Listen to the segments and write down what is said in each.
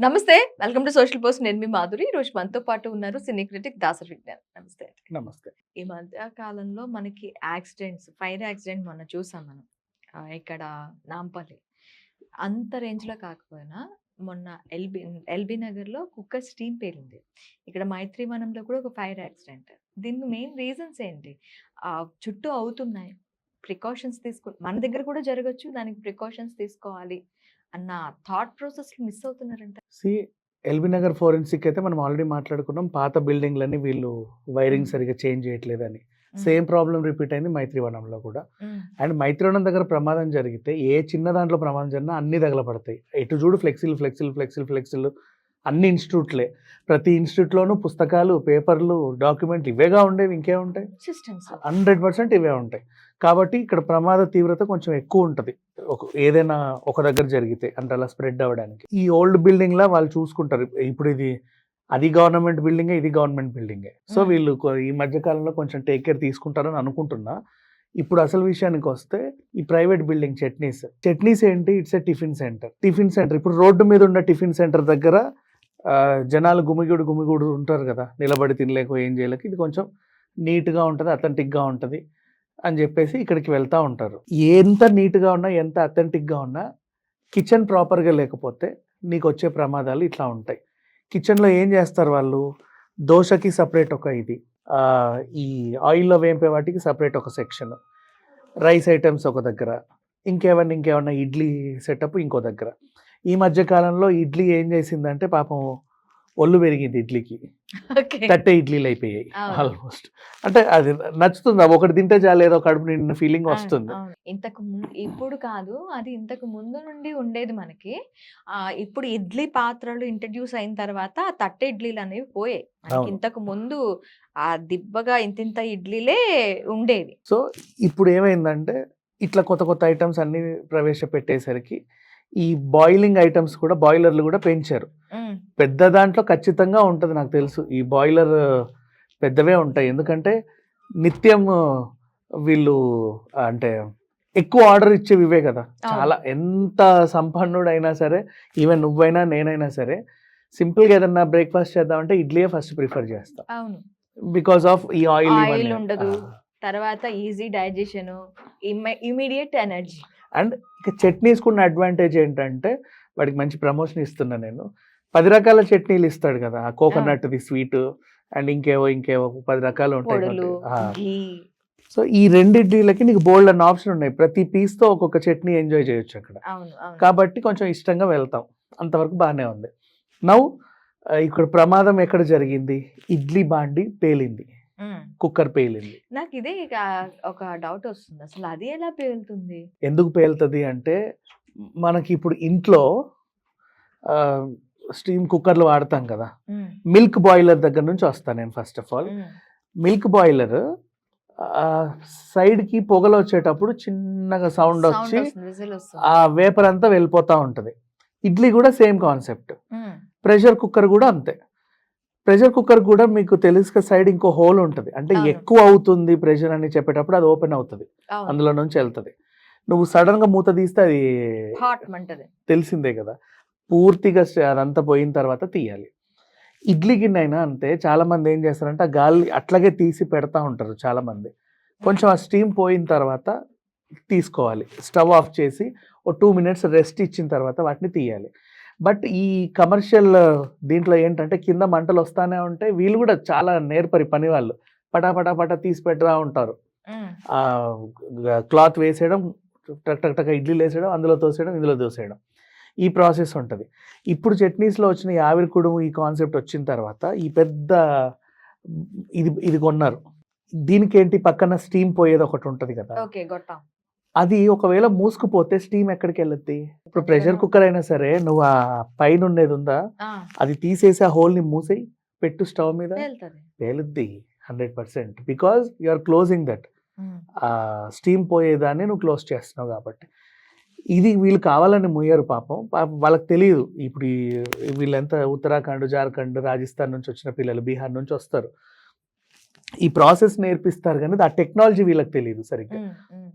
నమస్తే. Welcome to social post. నేను మీ మాధురి. ఈరోజు మనతో పాటు ఉన్నారు సినీ క్రిటిక్ దాసరి విజ్ఞాన్. నమస్తే అండి. నమస్తే. ఈ మధ్య కాలంలో మనకి యాక్సిడెంట్స్, ఫైర్ యాక్సిడెంట్ మొన్న చూసాం మనం. ఇక్కడ నాంపల్లి. అంత రేంజ్‌లో కాకపోయినా మొన్న ఎల్బీ నగర్‌లో కుక్కర్ స్టీమ్ పేలింది. ఇక్కడ మైత్రివనంలో కూడా ఒక ఫైర్ యాక్సిడెంట్. దీనికి మెయిన్ రీజన్స్ ఏంటి? చుట్టూ అవుతున్నాయి. ప్రికాషన్స్ మన దగ్గర కూడా జరగొచ్చు. దానికి ప్రికాషన్స్ తీసుకోవాలి అన్న థాట్ ప్రాసెస్‌లో మిస్ అవుతున్నారంట. సీ ఎల్బీ నగర్ ఫోరెన్సిక్ అయితే మనం ఆల్రెడీ మాట్లాడుకున్నాం. పాత బిల్డింగ్‌లని వీళ్ళు వైరింగ్ హ్మ్. సరిగ్గా చేంజ్ చేయట్లేదని. హ్మ్. సేమ్ ప్రాబ్లమ్ రిపీట్ అయింది మైత్రివనంలో కూడా. హ్మ్. అండ్ మైత్రివనం దగ్గర ప్రమాదం జరిగితే ఏ చిన్న దాంట్లో ప్రమాదం జరిగినా అన్నీ తగలపడతాయి. ఎటు చూడు ఫ్లెక్సీలు అన్ని ఇన్‌స్టిట్యూట్‌లే. ప్రతి ఇన్‌స్టిట్యూట్‌లోనూ పుస్తకాలు, పేపర్‌లు, డాక్యుమెంట్లు ఇవేగా ఉండేవి. ఇంకేముంటాయి? సిస్టమ్స్. 100% ఇవే ఉంటాయి. కాబట్టి ఇక్కడ ప్రమాద తీవ్రత కొంచెం ఎక్కువుంటది. ఏదైనా ఒక దగ్గర జరిగితే అంటే అలా స్ప్రెడ్ అవ్వడానికి. ఈ ఓల్డ్ బిల్డింగ్‌లా వాళ్ళు చూసుకుంటారు. ఇప్పుడు అది గవర్నమెంట్ బిల్డింగే, ఇది గవర్నమెంట్ బిల్డింగే. సో, హ్మ్. వీళ్ళు ఈ మధ్య కాలంలో కొంచెం టేక్ కేర్ తీసుకుంటారని అనుకుంటున్నా. ఇప్పుడు అసలు విషయానికొస్తే ఈ ప్రైవేట్ బిల్డింగ్ చట్నీస్ ఏంటి? It's a tiffin centre. ఇప్పుడు రోడ్డు మీద ఉన్న టిఫిన్ సెంటర్ దగ్గర జనాలు గుమిగూడు ఉంటారు కదా! నిలబడి తినలేక, ఏం చేయలేక ఇది కొంచెం నీట్‌గా ఉంటది. అథెంటిక్‌గా ఉంటది అని జెప్పేసి ఇక్కడికి వెళ్తా ఉంటారు. ఎంత నీట్‌గా ఉన్నా, ఎంత అథెంటిక్‌గా ఉన్నా కిచెన్ ప్రాపర్‌గా లేకపోతే నీకొచ్చే ప్రమాదాలు ఇట్లా ఉంటాయి. కిచెన్‌లో ఏం జేస్తారు వాళ్ళు? దోసకి సెపరేట్ ఒక ఇది. ఈ ఆయిల్‌లో వేంపే వాటికి సెపరేట్ ఒక సెక్షన్. రైస్ ఐటెమ్స్ ఒక దగ్గర. ఇంకేమన్నా ఇడ్లీ సెటప్ ఇంకో దగ్గర. ఈ మధ్య కాలంలో ఇడ్లీ ఏం జేసిందంటే పాపం ఒళ్ళు పెరిగింది ఇడ్లీకి. ఓకే. తట్టే ఇడ్లీలయిపోయాయి అవును. ఆల్‌మోస్ట్. అంటే అది నచ్చుతుంది. ఒకటి తింటే చాలు ఏదో కడుపు నిండిన ఫీలింగ్ అవును. వస్తుంది. అవును. ఇప్పుడు కాదు. అది ఇంతకు ముందు నుండి ఉండేది మనకి. ఇప్పుడు ఇడ్లీ పాత్రలు ఇంట్రొడ్యూస్ అయిన తర్వాత ఆ తట్టె ఇడ్లీలనేవి పోయాయి. మనకి అవును. ఇంతకు ముందు దిబ్బగా ఇంతింత ఇడ్లీలే ఉండేవి. సో, ఇప్పుడేమైందంటే ఇట్లా కొత్త ఐటెమ్స్ అన్నీ ప్రవేశపెట్టేసరికి ఈ బాయిలింగ్ ఐటెమ్స్ కూడా బాయిలర్‌లు గూడా పెంచారు. హ్మ్. పెద్ద దాంట్లో ఖచ్చితంగా ఉంటది నాకు తెలుసు. ఈ బాయిలర్ పెద్దవే ఉంటాయి. ఎందుకంటే నిత్యం వీళ్ళు అంటే ఎక్కువ ఆర్డర్ ఇచ్చేవి ఇవే గదా! అవును. చాలా ఎంత సంపన్నుడైనా సరే, ఈవెన్ నువ్వైనా, నేనైనా సరే సింపుల్‌గా ఏదన్నా బ్రేక్‌ఫాస్ట్ చేద్దామంటే ఇడ్లీయే ఫస్ట్ ప్రిఫర్ చేస్తా. అవును. బికాస్ ఆఫ్ ఈ ఆయిల్ ఆయిల్ ఇవన్నీ. ఉండదు. తర్వాత easy digestion, immediate energy. And ఇక చట్నీస్‌కున్న అడ్వాంటేజ్ ఏంటంటే, వాడికి మంచి ప్రమోషన్ ఇస్తున్నా నేను. 10 రకాల చట్నీలు ఇస్తాడు కదా! అవును. కోకోనట్‌ది స్వీటు అండ్ ఇంకేవో 10 రకాలు ఉంటాయి పొడులు, కాబట్టి. ఘీ. సో, ఈ 2 ఇడ్లీలకి నీకు బోలెడన్ని ఆప్షన్ ఉన్నాయి. ప్రతి పీస్‌తో ఒక్కొక్క చట్నీ ఎంజాయ్ చేయొచ్చు అక్కడ. అవును. అవును. కాబట్టి కొంచెం ఇష్టంగా వెళ్తాం. అంతవరకు బానే ఉంది. నౌ ఇక్కడ ప్రమాదం ఎక్కడ జరిగింది? ఇడ్లీ బాండీ పేలింది. హ్మ్. కుక్కర్ పేలింది. నాకిదే ఇక ఒక డౌటొస్తుంది. అసలు అది ఎలా పేలుతుంది? ఎందుకు పేలుతది అంటే, మనకిప్పుడు ఇంట్లో ఆహ్, స్టీమ్ కుక్కర్‌లు వాడతాం కదా! హ్మ్. మిల్క్ బాయిలర్ దగ్గర నుంచి వస్తా నేను ఫస్ట్ ఆఫ్ ఆల్. హ్మ్. మిల్క్ బాయిలర్ ఆహ్, సైడ్‌కి పొగలొచ్చేటప్పుడు చిన్నగా సౌండొచ్చి సౌండొస్తుంది. విజిలొస్తుంది. ఆ వేపర్ అంతా వెళ్ళిపోతా ఉంటది. ఇడ్లీ గూడా సేమ్ కాన్సెప్ట్. హ్మ్. ప్రెషర్ కుక్కర్ గూడా అంతే. ప్రెషర్ కుక్కర్ కూడా మీకు తెలుసుగా సైడ్ ఇంకో హోల్ ఉంటది. అంటే అవును. ఎక్కువ అవుతుంది ప్రెషర్ అని చెప్పేటప్పుడు అది ఓపెన్ అవుతది. అవును. అందులో నుంచి ఎళ్తది. నువ్వు సడెన్‌గా మూత తీస్తే అది హాట్ మంటది. తెలిసిందే కదా! పూర్తిగా అదంతా పోయిన తర్వాత తీయాలి. ఇడ్లీ గిన్నె అయినా అంతే చాలామంది ఏం చేస్తారంటే, ఆ గాలి అట్లాగే తీసి పెడతా ఉంటారు చాలామంది. కొంచెం ఆ స్టీమ్ పోయిన తర్వాత తీసుకోవాలి. స్టవ్ ఆఫ్ చేసి ఓ 2 మినిట్స్ రెస్ట్ ఇచ్చిన తర్వాత వాటిని తీయాలి. బట్ ఈ కమర్షియల్ దీంట్లో ఏంటంటే కింద మంటలొస్తానే ఉంటాయి. వీళ్ళు గూడా చాలా నేర్పరి పనివాళ్ళు. పటా తీసి పెడతా ఉంటారు. హ్మ్. క్లాత్ వేసేయడం, టక ఇడ్లీలేసేయడం, అందులో తోసేయడం, ఇందులో దోసేయడం. ఈ ప్రాసెస్ ఉంటది. ఇప్పుడు చట్నీస్‌లో వచ్చిన ఈ ఆవిరి కుడుము ఈ కాన్సెప్ట్ వచ్చిన తర్వాత ఈ పెద్ద ఇది కొన్నారు. దీనికేంటి పక్కన స్టీమ్ పోయేది ఒకటుంటది కదా! ఓకే. గొట్టం. అది ఒకవేళ మూసుకుపోతే స్టీమ్ ఎక్కడికెళ్ళుద్ది? ఇప్పుడు ప్రెషర్ అందులోనే కుక్కర్ అయినా సరే నువ్వు ఆ పైనుండేదుందా? ఆ! అది తీసేసి ఆ హోల్‌ని మూసేయి. పెట్టు స్టవ్ మీద. పేలుతది. పేలుద్ది 100% because you are closing that. Hmm. Steam పోయేదాన్ని నువ్వు క్లోజ్ చేస్తున్నావు కాబట్టి. ఇది వీళ్ళు కావాలని ముయ్యరు పాపం. వాళ్ళకి తెలీదు. ఇప్పుడు వీళ్ళంతా ఉత్తరాఖండ్, జార్ఖండ్, రాజస్థాన్ నుంచి వచ్చిన పిల్లలు, బీహార్ నుంచి వస్తారు. ఈ ప్రాసెస్ నేర్పిస్తారు గానీ, ఆ టెక్నాలజీ వీళ్ళకి తెలీదు సరిగ్గా. హ్మ్. హ్మ్.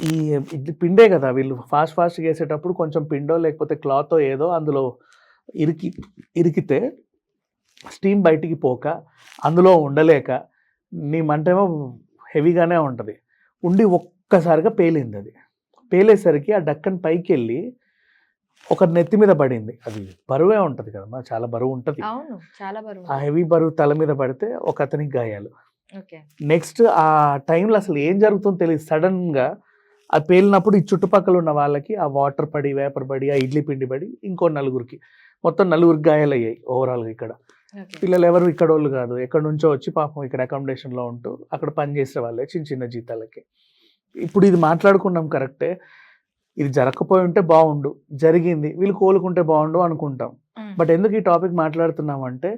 ఈ ఇది పిండే కదా! వీళ్ళు ఫాస్ట్‌గా ఏసేటప్పుడు కొంచెం పిండో లేకపోతే క్లాతో ఏదో అందులో ఇరికితే స్టీమ్ బయటికి పోక అందులో ఉండలేక నీ మంటేమో హెవీగానే ఉంటుంది, ఉండి ఒక్కసారిగా పేలింది. అది పేలేసరికి ఆ డక్కన్ పైకి వెళ్ళి ఒక నెత్తి మీద పడింది. అది బరువే ఉంటుంది కదమ్మా, చాలా బరువు ఉంటుంది. అవును, చాలా బరువు. ఆ హెవీ బరువు తల మీద పడితే ఒక అతనికి గాయాలు. ఓకే. నెక్స్ట్ ఆ టైంలో అసలు ఏం జరుగుతుందో తెలియదు. సడన్గా అది పేలినప్పుడు ఈ చుట్టుపక్కల ఉన్న వాళ్ళకి ఆ వాటర్ పడి, వేపర్ పడి, ఆ ఇడ్లీ పిండి పడి ఇంకో నలుగురికి, మొత్తం 4 గాయాలు అయ్యాయి ఓవరాల్గా. ఇక్కడ ఓకే. పిల్లలు ఎవరు ఇక్కడ వాళ్ళు కాదు, ఎక్కడి నుంచో వచ్చి పాపం ఇక్కడ అకామిడేషన్లో ఉంటూ అక్కడ పని చేసే వాళ్ళే చిన్న చిన్న జీతాలకి. ఇప్పుడు ఇది మాట్లాడుకున్నాం కరెక్టే, ఇది జరగకపోయి ఉంటే బాగుండు, జరిగింది, వీళ్ళు కోలుకుంటే బాగుండు అనుకుంటాం. బట్ ఎందుకు ఈ టాపిక్ మాట్లాడుతున్నాం అంటే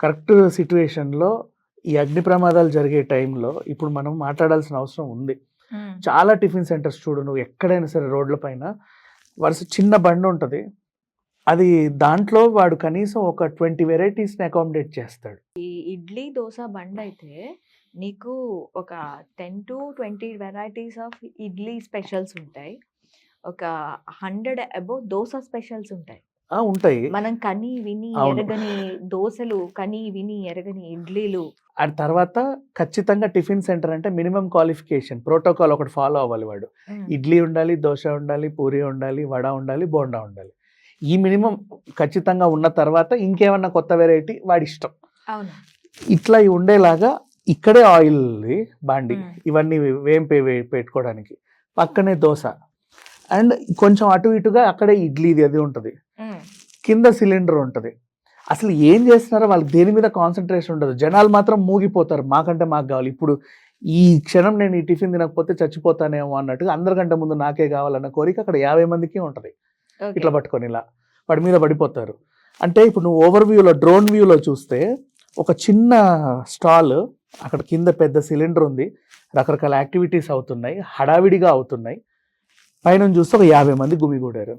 కరెక్ట్ సిచ్యువేషన్లో ఈ అగ్ని ప్రమాదాలు జరిగే టైంలో ఇప్పుడు మనం మాట్లాడాల్సిన అవసరం ఉంది. చాలా టిఫిన్ సెంటర్స్ చూడు, నువ్వు ఎక్కడైనా సరే రోడ్ల పైన వరుస చిన్న బండి ఉంటుంది, అది దాంట్లో వాడు కనీసం ఒక 20 వెరైటీస్ని అకామిడేట్ చేస్తాడు. ఈ ఇడ్లీ దోశ బండి అయితే నీకు ఒక 10 to 20 varieties of idli specials ఉంటాయి, ఒక 100 అబౌవ్ దోశ స్పెషల్స్ ఉంటాయి. ఉంటాయి. మనం కని విని అవును. ఎరగని దోశలు, కని విని ఎరగని ఇడ్లీలు. ఆ తర్వాత ఖచ్చితంగా టిఫిన్ సెంటర్ అంటే మినిమం క్వాలిఫికేషన్ ప్రోటోకాల్ ఒకటి ఫాలో అవ్వాలి వాడు. ఇడ్లీ ఉండాలి, దోశ ఉండాలి, పూరి ఉండాలి, వడ ఉండాలి, బోండా ఉండాలి. ఈ మినిమం ఖచ్చితంగా ఉన్న తర్వాత ఇంకేమన్నా కొత్త వెరైటీ వాడి ఇష్టం. అవును. ఇట్లా ఉండేలాగా ఇక్కడే ఆయిల్ బాండి ఇవన్నీ పెట్టుకోవడానికి, పక్కనే దోశ, అండ్ కొంచెం అటు ఇటుగా అక్కడే ఇడ్లీది అది ఉంటుంది, కింద సిలిండర్ ఉంటుంది. అసలు ఏం చేస్తున్నారో వాళ్ళకి దేని మీద కాన్సన్ట్రేషన్ ఉండదు. జనాలు మాత్రం మూగిపోతారు, మాకంటే మాకు కావాలి, ఇప్పుడు ఈ క్షణం నేను ఈ టిఫిన్ తినకపోతే చచ్చిపోతానేమో అన్నట్టుగా అందరికంటే ముందు నాకే కావాలన్న కోరిక అక్కడ 50 మందికి ఉంటుంది. ఇట్లా పట్టుకొని ఇలా వాడి మీద పడిపోతారు. అంటే ఇప్పుడు నువ్వు ఓవర్ వ్యూలో, డ్రోన్ వ్యూలో చూస్తే ఒక చిన్న స్టాల్, అక్కడ కింద పెద్ద సిలిండర్ ఉంది, రకరకాల యాక్టివిటీస్ అవుతున్నాయి, హడావిడిగా అవుతున్నాయి. పైన చూస్తే ఒక 50 మంది గుమిగూడారు.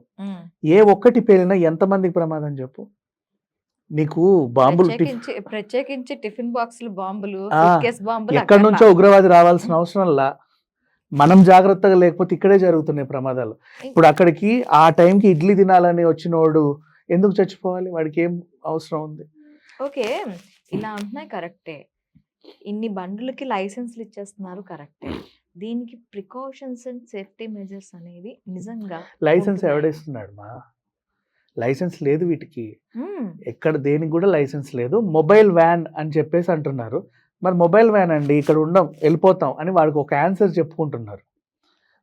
ఏ ఒక్కటి పేలినా ఎంతమందికి ప్రమాదం చెప్పు? నీకు బాంబులు, ప్రత్యేకించి టిఫిన్ బాక్సులు బాంబులు, ఎక్కడి నుంచో ఉగ్రవాది రావాల్సిన అవసరంలా మనం జాగ్రత్తగా లేకపోతే ఇక్కడే జరుగుతున్నాయి ప్రమాదాలు. ఇప్పుడు అక్కడికి ఆ టైంకి ఇడ్లీ తినాలని వచ్చినోడు ఎందుకు చచ్చిపోవాలి? వాడికి ఏం అవసరం ఉంది? ఓకే, ఇలా అంటున్నాయి కరెక్టే, ఇన్ని బండ్లకి లైసెన్స్లు ఇచ్చేస్తున్నారు కరెక్టే, దీనికి ప్రికాషన్స్ అండ్ సేఫ్టీ మెజర్స్ అనేవి నిజంగా లైసెన్స్ ఎవడేస్తున్నాడు మా? లైసెన్స్ లేదు వీటికి, ఎక్కడ దేనికి కూడా లైసెన్స్ లేదు. మొబైల్ వ్యాన్ అని చెప్పేసి అంటున్నారు. మరి మొబైల్ వ్యాన్ అండి, ఇక్కడ ఉండం, వెళ్ళిపోతాం అని వాడికి ఒక ఆన్సర్ చెప్పుకుంటున్నారు.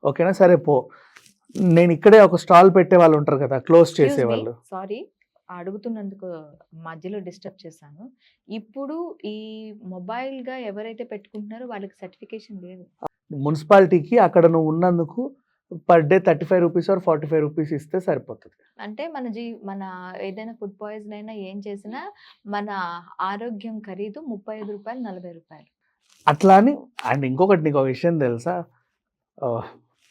ఓకేనా, సరే పో, నేను ఇక్కడే ఒక స్టాల్ పెట్టే వాళ్ళు ఉంటారు కదా, క్లోజ్ చేసేవాళ్ళు. సారీ అడుగుతున్నందుకు మధ్యలో డిస్టర్బ్ చేశాను. ఇప్పుడు ఈ మొబైల్ గా ఎవరైతే పెట్టుకుంటున్నారో వాళ్ళకి సర్టిఫికేషన్ లేదు. మున్సిపాలిటీకి అక్కడ నువ్వు ఉన్నందుకు per day 35 rupees or 45 rupees ఇస్తే సరిపోతుంది. అంటే మన ఏదైనా ఫుడ్ పాయిజన్ అయినా ఏం చేసినా మన ఆరోగ్యం ఖరీదు 35 రూపాయలు, 40 రూపాయలు అట్లా అని. అండ్ ఇంకొకటి నీకు ఒక విషయం తెలుసా,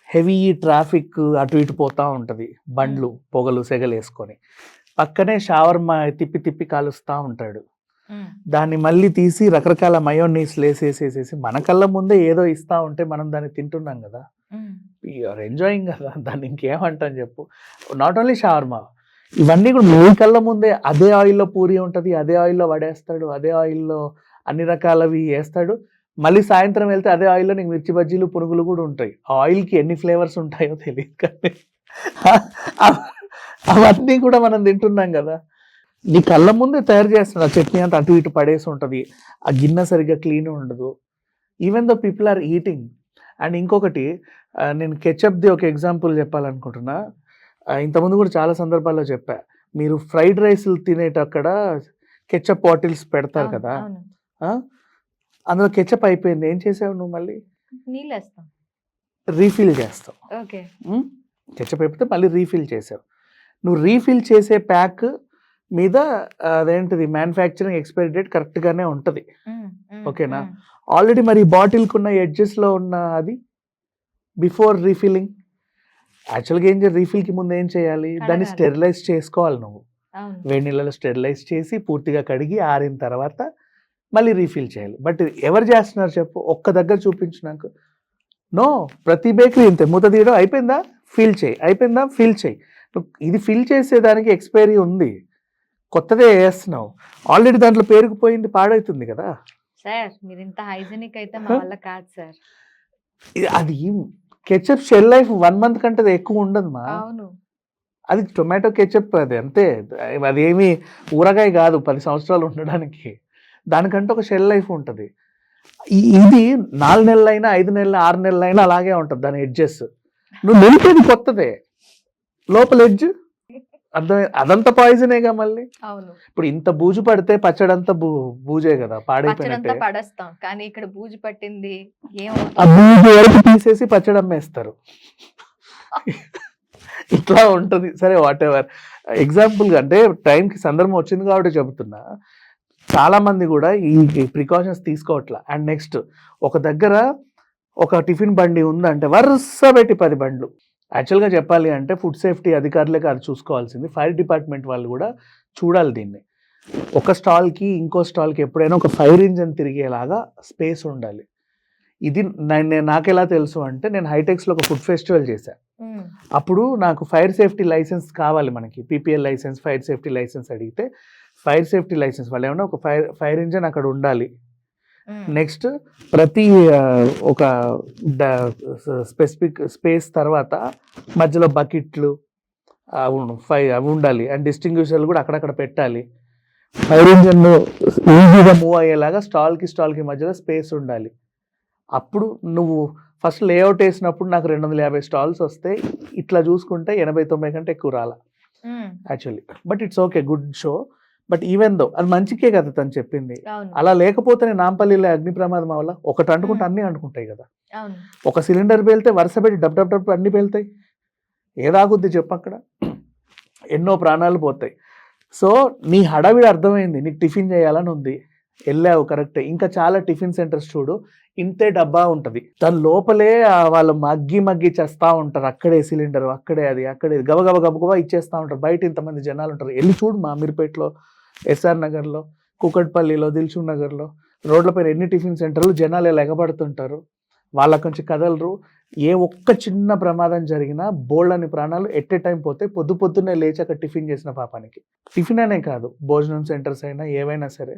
హెవీ ట్రాఫిక్ అటు ఇటు పోతా ఉంటుంది, బండ్లు పొగలు సెగలు వేసుకొని, పక్కనే షవర్మా తిప్పి తిప్పి కాలుస్తూ ఉంటాడు. దాన్ని మళ్ళీ తీసి రకరకాల మయోనీస్లు వేసేసేసేసి మన కళ్ళ ముందే ఏదో ఇస్తా ఉంటే మనం దాన్ని తింటున్నాం కదా, యూఆర్ ఎంజాయింగ్ కదా, దాన్ని ఇంకేమంటాం చెప్పు. నాట్ ఓన్లీ షవర్మా, ఇవన్నీ కూడా మీ కళ్ళ ముందే అదే ఆయిల్లో పూరి ఉంటుంది, అదే ఆయిల్లో వడేస్తాడు, అదే ఆయిల్లో అన్ని రకాలవి వేస్తాడు. మళ్ళీ సాయంత్రం వెళ్తే అదే ఆయిల్లో నీకు మిర్చి బజ్జీలు, పునుగులు కూడా ఉంటాయి. ఆ ఆయిల్కి ఎన్ని ఫ్లేవర్స్ ఉంటాయో తెలియదు కానీ అవన్నీ కూడా మనం తింటున్నాం కదా. నీ కళ్ళ ముందే తయారు చేస్తున్నారు, ఆ చట్నీ అంతా అటు ఇటు పడేసి ఉంటుంది, ఆ గిన్నె సరిగ్గా క్లీన్ ఉండదు, even though people are eating. And ఇంకొకటి, నేను కెచప్ది ఒక ఎగ్జాంపుల్ చెప్పాలనుకుంటున్నా. ఇంతకుముందు కూడా చాలా సందర్భాల్లో చెప్పా, మీరు ఫ్రైడ్ రైస్లు తినేటక్కడ కెచప్ బాటిల్స్ పెడతారు కదా, అందులో కెచప్ అయిపోయింది, ఏం చేసావు నువ్వు? మళ్ళీ నీళ్ళు వేస్తాం, రీఫిల్ చేస్తావు. ఓకే, కెచప్ అయిపోతే మళ్ళీ రీఫిల్ చేసావు. నువ్వు రీఫిల్ చేసే ప్యాక్ మీద అదేంటిది మ్యానుఫ్యాక్చరింగ్ ఎక్స్పైరీ డేట్ కరెక్ట్గానే ఉంటుంది, ఓకేనా. ఆల్రెడీ మరి బాటిల్కి ఉన్న ఎడ్జెస్లో ఉన్న అది బిఫోర్ రీఫిల్లింగ్, యాక్చువల్గా ఏం చేయాలి, రీఫిల్కి ముందు ఏం చేయాలి, దాన్ని స్టెరిలైజ్ చేసుకోవాలి. నువ్వు వేడి నీళ్ళలో స్టెరిలైజ్ చేసి పూర్తిగా కడిగి ఆరిన తర్వాత మళ్ళీ రీఫిల్ చేయాలి. బట్ ఎవరు చేస్తున్నారు చెప్పు, ఒక్క దగ్గర చూపించు నాకు. నో, ప్రతి బేకరీ ఇంతే, మూత తీయడం అయిపోయిందా ఫిల్ చేయి, అయిపోయిందా ఫిల్ చేయి. ఇది ఫిల్ చేసేదానికి ఎక్స్పైరీ ఉంది, కొత్తదే వేస్తున్నావు, ఆల్రెడీ దాంట్లో పేరుకుపోయింది పాడవుతుంది కదా. సార్ మీరు ఇంత హైజీనిక్ అయితే మా వల్ల కాదు సార్. అది కెచప్ షెల్ లైఫ్ 1 month కంటే ఎక్కువ ఉండదు మా. అవును. అది టొమాటో కెచప్, అది అంతే. అది ఏమి ఊరగాయ కాదు 10 సంవత్సరాలు ఉండడానికి. దానికంటే ఒక షెల్ లైఫ్ ఉంటుంది. ఇది 4 నెలలైనా 5 నెలలు 6 నెలలైనా అలాగే ఉంటుంది దాని ఎడ్జెస్. నువ్వు నిలిపేది కొత్తదే, లోపల ఎడ్జ్ అర్థమై అదంతా పాయిజనేగా మళ్ళీ. అవును. ఇప్పుడు ఇంత బూజు పడితే పచ్చడంతా బూజే కదా, పాడైపోయినట్టే. పచ్చడంతా పడేస్తాం కానీ ఇక్కడ బూజు పట్టింది ఆ బూజు వరకు తీసేసి పచ్చడి అమ్మేస్తారు. ఇట్లా ఉంటుంది. సరే వాట్ ఎవర్, ఎగ్జాంపుల్గా అంటే టైంకి సందర్భం వచ్చింది కాబట్టి చెబుతున్నా. చాలా మంది కూడా ఈ ప్రికాషన్స్ తీసుకోవట్లా. అండ్ నెక్స్ట్, ఒక దగ్గర ఒక టిఫిన్ బండి ఉందంటే వరుస పెట్టి 10 బండ్లు. యాక్చువల్గా చెప్పాలి అంటే ఫుడ్ సేఫ్టీ అధికారులే కాదు చూసుకోవాల్సింది, ఫైర్ డిపార్ట్మెంట్ వాళ్ళు కూడా చూడాలి దీన్ని. ఒక స్టాల్కి ఇంకో స్టాల్కి ఎప్పుడైనా ఒక ఫైర్ ఇంజన్ తిరిగేలాగా స్పేస్ ఉండాలి. ఇది నాకు ఎలా తెలుసు అంటే, నేను హైటెక్స్లో ఒక ఫుడ్ ఫెస్టివల్ చేశాను. అప్పుడు నాకు ఫైర్ సేఫ్టీ లైసెన్స్ కావాలి, మనకి PPL licence, fire safety licence అడిగితే ఫైర్ సేఫ్టీ లైసెన్స్ వాళ్ళు ఏమన్నా ఒక ఫైర్ ఇంజన్ అక్కడ ఉండాలి. నెక్స్ట్ ప్రతి ఒక స్పెసిఫిక్ స్పేస్ తర్వాత మధ్యలో బకెట్లు అవి ఉండాలి. అండ్ డిస్టింగ్విషర్లు కూడా అక్కడక్కడ పెట్టాలి. ఫైర్ ఇంజన్ ఈజీగా మూవ్ అయ్యేలాగా స్టాల్కి మధ్యలో స్పేస్ ఉండాలి. అప్పుడు నువ్వు ఫస్ట్ లేఅవుట్ వేసినప్పుడు నాకు 250 స్టాల్స్ వస్తే, ఇట్లా చూసుకుంటే 80-90 కంటే ఎక్కువ రాలా actually. But it's okay, good show. But even though అది మంచికే కదా తను చెప్పింది. అలా లేకపోతే నాంపల్లిలో అగ్ని ప్రమాదం వల్ల ఒకటి అంటుకుంటే అన్నీ అంటుకుంటాయి కదా. ఒక సిలిండర్ పేలితే వరుస పెట్టి డబ్ డబ్ డబ్ అన్నీ పేలుతాయి. ఏదాగుద్ది చెప్పు అక్కడ, ఎన్నో ప్రాణాలు పోతాయి. సో నీ హడావిడి అర్థమైంది, నీకు టిఫిన్ చేయాలని ఉంది, వెళ్ళావు కరెక్టే. ఇంకా చాలా టిఫిన్ సెంటర్స్ చూడు, ఇంతే డబ్బా ఉంటుంది, దాని లోపలే వాళ్ళు మగ్గి చేస్తూ ఉంటారు. అక్కడే సిలిండర్, అక్కడే అక్కడే గబగబా ఇచ్చేస్తూ ఉంటారు. బయట ఇంతమంది జనాలు ఉంటారు. వెళ్ళి చూడు మా అమీర్పేటలో, ఎస్ఆర్ నగర్లో, కూకట్పల్లిలో, దిల్సుఖ్ నగర్లో, రోడ్లపైన ఎన్ని టిఫిన్ సెంటర్లు, జనాలు ఎలా ఎగబడుతుంటారు, వాళ్ళ కొంచెం కదలరు. ఏ ఒక్క చిన్న ప్రమాదం జరిగినా బోల్డని ప్రాణాలు ఎట్ ఏ టైం పోతే, పొద్దున్నే లేచి అక్కడ టిఫిన్ చేసిన పాపానికి. టిఫిన్ అనే కాదు, భోజనం సెంటర్స్ అయినా ఏవైనా సరే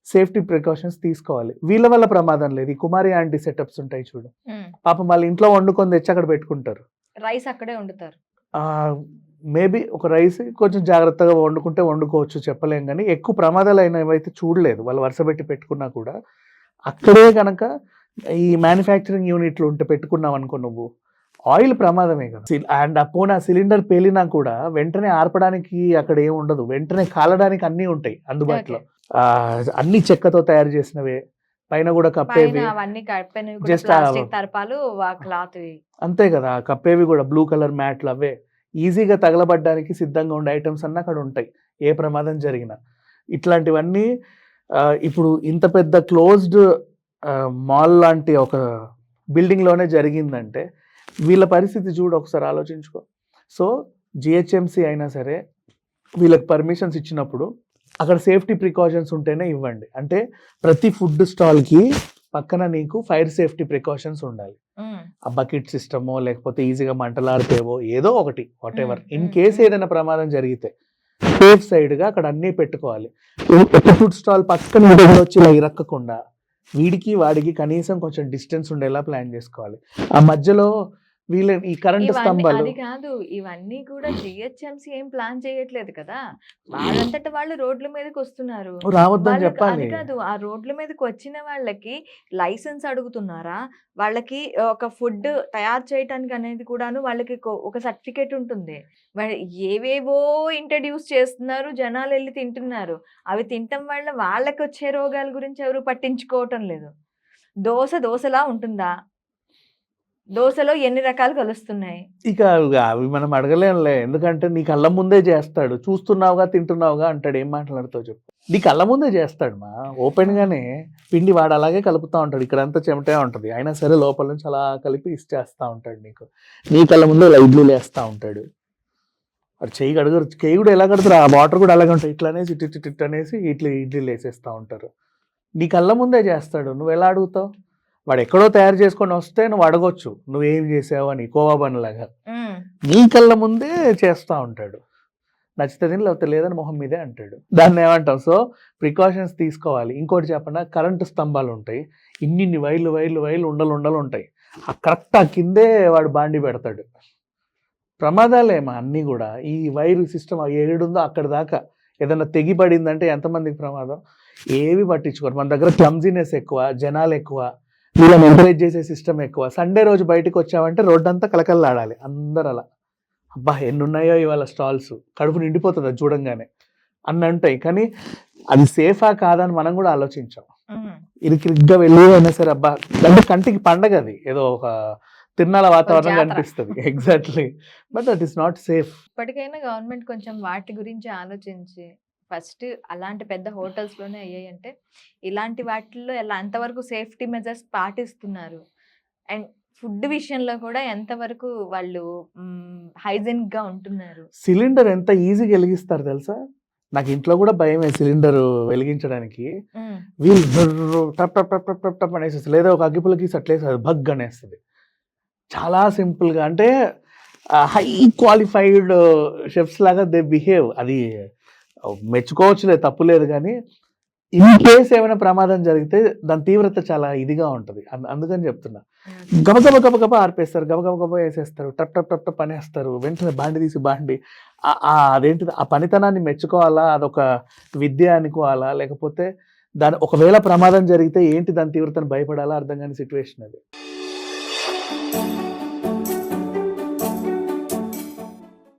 సేఫ్టీ ప్రికాషన్స్ తీసుకోవాలి. వీళ్ళ వల్ల ప్రమాదం లేదు. ఈ కుమారి ఆంటీ సెటప్స్ ఉంటాయి చూడు, పాపం వాళ్ళ ఇంట్లో వండుకొని తెచ్చి అక్కడ పెట్టుకుంటారు, రైస్ అక్కడే వండుతారు. మేబీ ఒక రైస్ కొంచెం జాగ్రత్తగా వండుకోవచ్చు, చెప్పలేం. కానీ ఎక్కువ ప్రమాదాలు అయినవైతే చూడలేదు. వాళ్ళు వరుస పెట్టుకున్నా కూడా అక్కడే కనుక ఈ మ్యానుఫ్యాక్చరింగ్ యూనిట్లు ఉంటే పెట్టుకున్నావు అనుకో, నువ్వు ఆయిల్ ప్రమాదమే కదా. అండ్ అపోనా సిలిండర్ పేలినా కూడా వెంటనే ఆర్పడానికి అక్కడ ఏమి ఉండదు, వెంటనే కాలడానికి అన్నీ ఉంటాయి అందుబాటులో. అన్ని చెక్కతో తయారు చేసినవే, పైన కూడా కప్పేవి, జస్ట్ అంతే కదా, కప్పేవి కూడా బ్లూ కలర్ మ్యాట్లు, అవే ఈజీగా తగలబడ్డానికి సిద్ధంగా ఉండే ఐటమ్స్ అన్నీ అక్కడ ఉంటాయి ఏ ప్రమాదం జరిగినా. ఇట్లాంటివన్నీ ఇప్పుడు ఇంత పెద్ద క్లోజ్డ్ మాల్ లాంటి ఒక బిల్డింగ్లోనే జరిగిందంటే వీళ్ళ పరిస్థితి చూడు, ఒకసారి ఆలోచించుకో. సో జిహెచ్ఎంసీ అయినా సరే వీళ్ళకి పర్మిషన్స్ ఇచ్చినప్పుడు అక్కడ సేఫ్టీ ప్రికాషన్స్ ఉంటేనే ఇవ్వండి. అంటే ప్రతి ఫుడ్ స్టాల్కి పక్కన నీకు ఫైర్ సేఫ్టీ ప్రికాషన్స్ ఉండాలి. ఆ బకెట్ సిస్టమో లేకపోతే ఈజీగా మంటలారితేవో ఏదో ఒకటి, వాట్ ఎవర్, ఇన్ కేసు ఏదైనా ప్రమాదం జరిగితే సేఫ్ సైడ్గా అక్కడ అన్నీ పెట్టుకోవాలి. ఒక ఫుడ్ స్టాల్ పక్కన వచ్చి ఇలా ఇరక్కకుండా వీడికి వాడికి కనీసం కొంచెం డిస్టెన్స్ ఉండేలా ప్లాన్ చేసుకోవాలి. ఆ మధ్యలో వీళ్ళ ఈ కరెంట్ స్తంభాలు, అది కాదు, ఇవన్నీ కూడా జిహెచ్ఎంసీ ఏం ప్లాన్ చేయట్లేదు కదా, వాళ్ళంతట వాళ్ళు రోడ్ల మీదకి వస్తున్నారు. రావద్దని చెప్పాలి. అది కాదు, ఆ రోడ్ల మీదకి వచ్చిన వాళ్ళకి లైసెన్స్ అడుగుతున్నారా, వాళ్ళకి ఒక ఫుడ్ తయారు చేయడానికి అనేది కూడాను వాళ్ళకి ఒక సర్టిఫికేట్ ఉంటుంది. ఏవేవో ఇంట్రడ్యూస్ చేస్తున్నారు, జనాలు వెళ్ళి తింటున్నారు. అవి తినటం వల్ల వాళ్ళకి వచ్చే రోగాల గురించి ఎవరు పట్టించుకోవటం లేదు. దోశలా ఉంటుందా, దోశలో ఎన్ని రకాలు కలుస్తున్నాయి. ఇక అవి మనం అడగలేంలే, ఎందుకంటే నీ కళ్ళ ముందే చేస్తాడు, చూస్తున్నావుగా తింటున్నావుగా అంటాడు. ఏం మాట్లాడుతావు చెప్పు, నీ కళ్ళ ముందే చేస్తాడు మా, ఓపెన్ గానే పిండి వాడు అలాగే కలుపుతా ఉంటాడు. ఇక్కడంతా చెమటే ఉంటుంది, అయినా సరే లోపల నుంచి అలా కలిపి ఇచ్చేస్తా ఉంటాడు నీకు. నీ కళ్ళ ముందే ఇడ్లీలు వేస్తూ ఉంటాడు. వాడు చెయ్యి కూడా ఎలా కడతారు, ఆ వాటర్ కూడా అలాగే ఉంటాయి, ఇట్లా అనేసి ఇట్ అనేసి ఇడ్లీలు వేసేస్తూ ఉంటారు. నీ కళ్ళ ముందే చేస్తాడు, నువ్వు ఎలా అడుగుతావు? వాడు ఎక్కడో తయారు చేసుకొని వస్తే నువ్వు అడగొచ్చు నువ్వేం చేసావు అని, కోవా బన్లాగా. నీ కళ్ళ ముందే చేస్తూ ఉంటాడు. నచ్చితే తిని లేకపోతే లేదని మొహం మీదే అంటాడు. దాన్ని ఏమంటాం? సో ప్రికాషన్స్ తీసుకోవాలి. ఇంకోటి చెప్పండి, కరెంటు స్తంభాలు ఉంటాయి, ఇన్ని వైర్లు వైర్లు వైర్లు ఉండలు ఉంటాయి, కరెక్ట్ ఆ కిందే వాడు బాండి పెడతాడు. ప్రమాదాలేమా అన్నీ కూడా. ఈ వైర్ సిస్టమ్ ఏడుందో అక్కడ దాకా ఏదైనా తెగి పడిందంటే ఎంతమందికి ప్రమాదం? ఏవి పట్టించుకోరు. మన దగ్గర క్లమ్జీనెస్ ఎక్కువ, జనాలు ఎక్కువ, వీళ్ళని ఎంకరేజ్ చేసే సిస్టమ్ ఎక్కువ. సండే రోజు బయటకు వచ్చామంటే రోడ్డు అంతా కలకల్లాడాలి, అందరు అలా అబ్బా ఎన్ని ఉన్నాయో ఇవాళ స్టాల్స్, కడుపు నిండిపోతుంది అది చూడంగానే అన్నీ ఉంటాయి. కానీ అది సేఫా కాదని మనం కూడా ఆలోచించాం. ఇరికిరిగ్గా వెళ్ళి అయినా సరే అబ్బా అంటే కంటికి పండగ, అది ఏదో ఒక తిరునాళ్ళ వాతావరణం కనిపిస్తుంది. Exactly, but that is not safe. ఇప్పటికైనా గవర్నమెంట్ కొంచెం వాటి గురించి ఆలోచించి ఫస్ట్ అలాంటి పెద్ద హోటల్స్ లోనే అయ్యాయంటే ఇలాంటి వాటిల్లో ఎలా ఎంతవరకు సేఫ్టీ మెజర్స్ పాటిస్తున్నారు, అండ్ ఫుడ్ విషయంలో కూడా ఎంతవరకు వాళ్ళు హైజెనిక్ గా ఉంటున్నారు. సిలిండర్ ఎంత ఈజీగా వెలిగిస్తారు తెలుసా? నాకు ఇంట్లో కూడా భయమే సిలిండర్ వెలిగించడానికి. వీళ్ళు టప్ టప్ టప్ టప్ టప్ టప్ అనేసి లేదా ఒక అగ్గిపులకి అట్లేసి భగ్ అనేస్తుంది. చాలా సింపుల్గా, అంటే హై క్వాలిఫైడ్ షెఫ్స్ లాగా దే బిహేవ్. అది మెచ్చుకోవచ్చులే, తప్పులేదు. కానీ ఇన్ కేస్ ఏమైనా ప్రమాదం జరిగితే దాని తీవ్రత చాలా ఇదిగా ఉంటుంది. అందుకని చెప్తున్నా, గబగబ గబగబ ఆర్పేస్తారు, గబగబ గబ వేసేస్తారు, టప్ టప్ టప్ టప్ అనేస్తారు, వెంటనే బాండి తీసి బాండి. అదేంటిది, ఆ పనితనాన్ని మెచ్చుకోవాలా, అదొక విద్య అనుకోవాలా, లేకపోతే దాని ఒకవేళ ప్రమాదం జరిగితే ఏంటి దాని తీవ్రతను భయపడాలా, అర్థం కాని సిచ్యువేషన్ అది.